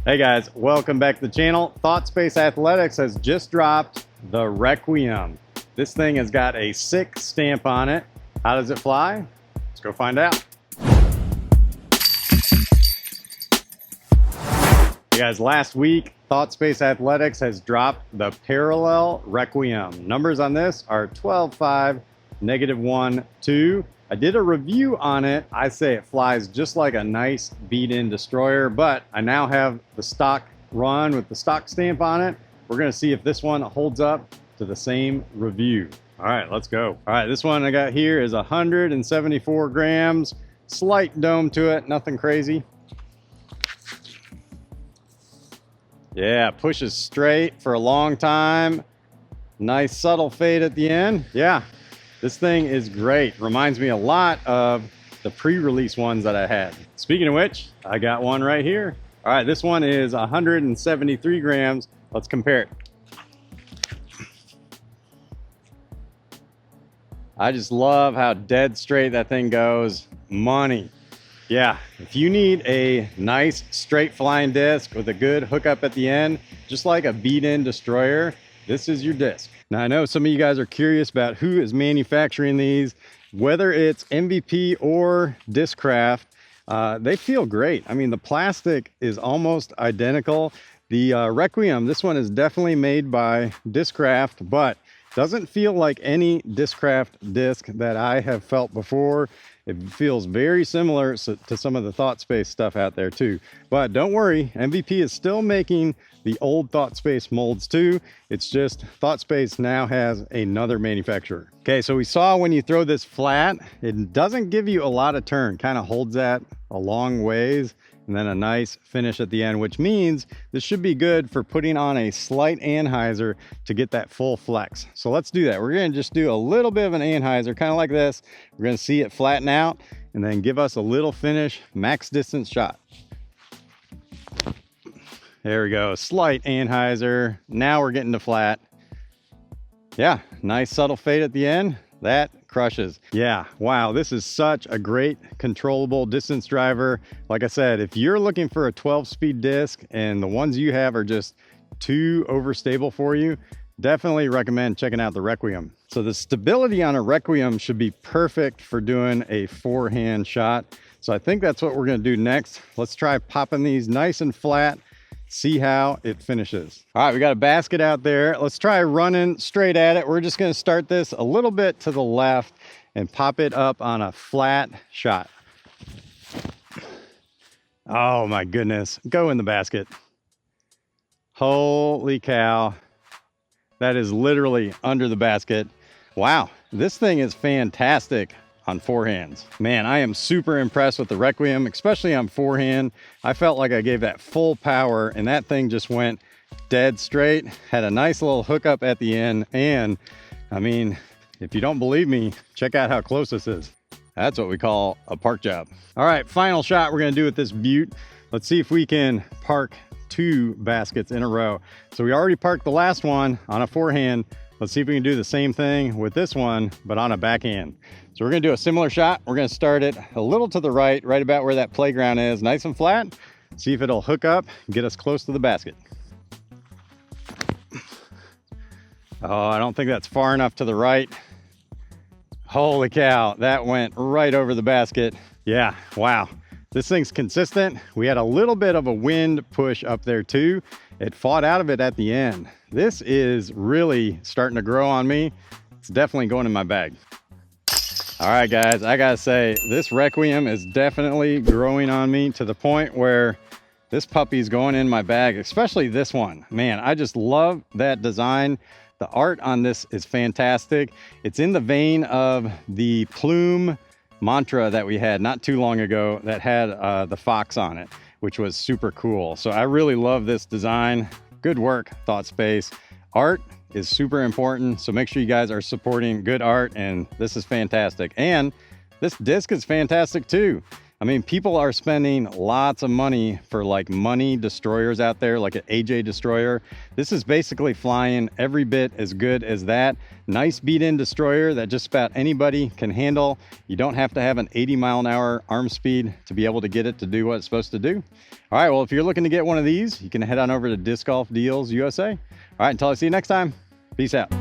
Hey guys, welcome back to the channel. Thought Space Athletics has just dropped the Requiem. This thing has got a sick stamp on it. How does it fly? Let's go find out. Hey guys, last week Thought Space Athletics has dropped the parallel Requiem. Numbers on this are 12, 5, -1, 2. I did a review on it. I say it flies just like a nice beat-in destroyer, but I now have the stock run with the stock stamp on it. We're gonna see if this one holds up to the same review. All right, let's go. All right, this one I got here is 174 grams, slight dome to it, nothing crazy. Yeah, pushes straight for a long time. Nice subtle fade at the end. Yeah. This thing is great. Reminds me a lot of the pre-release ones that I had. Speaking of which, I got one right here. All right, this one is 173 grams. Let's compare it. I just love how dead straight that thing goes. Money. Yeah, if you need a nice straight flying disc with a good hookup at the end, just like a beat-in destroyer, this is your disc. Now I know some of you guys are curious about who is manufacturing these, whether it's MVP or Discraft. They feel great. I mean, the plastic is almost identical. The Requiem, this one is definitely made by Discraft, but doesn't feel like any Discraft disc that I have felt before. It feels very similar to some of the Thought Space stuff out there too. But don't worry, MVP is still making the old Thought Space molds too. It's just Thought Space now has another manufacturer. Okay, so we saw when you throw this flat, it doesn't give you a lot of turn, kind of holds that a long ways, and then a nice finish at the end, which means this should be good for putting on a slight anhyzer to get that full flex. So let's do that. We're gonna just do a little bit of an anhyzer, kind of like this. We're gonna see it flatten out and then give us a little finish, max distance shot. There we go, slight anhyzer. Now we're getting to flat. Yeah, nice subtle fade at the end. That crushes. Yeah, wow, this is such a great controllable distance driver. Like I said, if you're looking for a 12-speed disc and the ones you have are just too overstable for you, definitely recommend checking out the Requiem. So the stability on a Requiem should be perfect for doing a forehand shot. So I think that's what we're gonna do next. Let's try popping these nice and flat, see how it finishes. All right, we got a basket out there. Let's try running straight at it. We're just gonna start this a little bit to the left and pop it up on a flat shot. Oh my goodness, go in the basket. Holy cow. That is literally under the basket. Wow, this thing is fantastic on forehands. Man, I am super impressed with the Requiem, especially on forehand. I felt like I gave that full power and that thing just went dead straight, had a nice little hookup at the end. And I mean, if you don't believe me, check out how close this is. That's what we call a park job. All right, final shot we're gonna do with this Butte. Let's see if we can park 2 baskets in a row. So we already parked the last one on a forehand. Let's see if we can do the same thing with this one, but on a backhand. So we're gonna do a similar shot. We're gonna start it a little to the right about where that playground is, nice and flat. See if it'll hook up, get us close to the basket. Oh, I don't think that's far enough to the right. Holy cow, that went right over the basket. Yeah, wow. This thing's consistent. We had a little bit of a wind push up there too. It fought out of it at the end. This is really starting to grow on me. It's definitely going in my bag. All right, guys, I gotta say, this Requiem is definitely growing on me to the point where this puppy's going in my bag, especially this one. Man, I just love that design. The art on this is fantastic. It's in the vein of the plume mantra that we had not too long ago that had the fox on it, which was super cool. So I really love this design. Good work, Thought Space. Art is super important, so make sure you guys are supporting good art, and this is fantastic. And this disc is fantastic too. I mean, people are spending lots of money for like money destroyers out there, like an AJ destroyer. This is basically flying every bit as good as that. Nice beat-in destroyer that just about anybody can handle. You don't have to have an 80-mile-an-hour arm speed to be able to get it to do what it's supposed to do. All right, well, if you're looking to get one of these, you can head on over to Disc Golf Deals USA. All right, until I see you next time, peace out.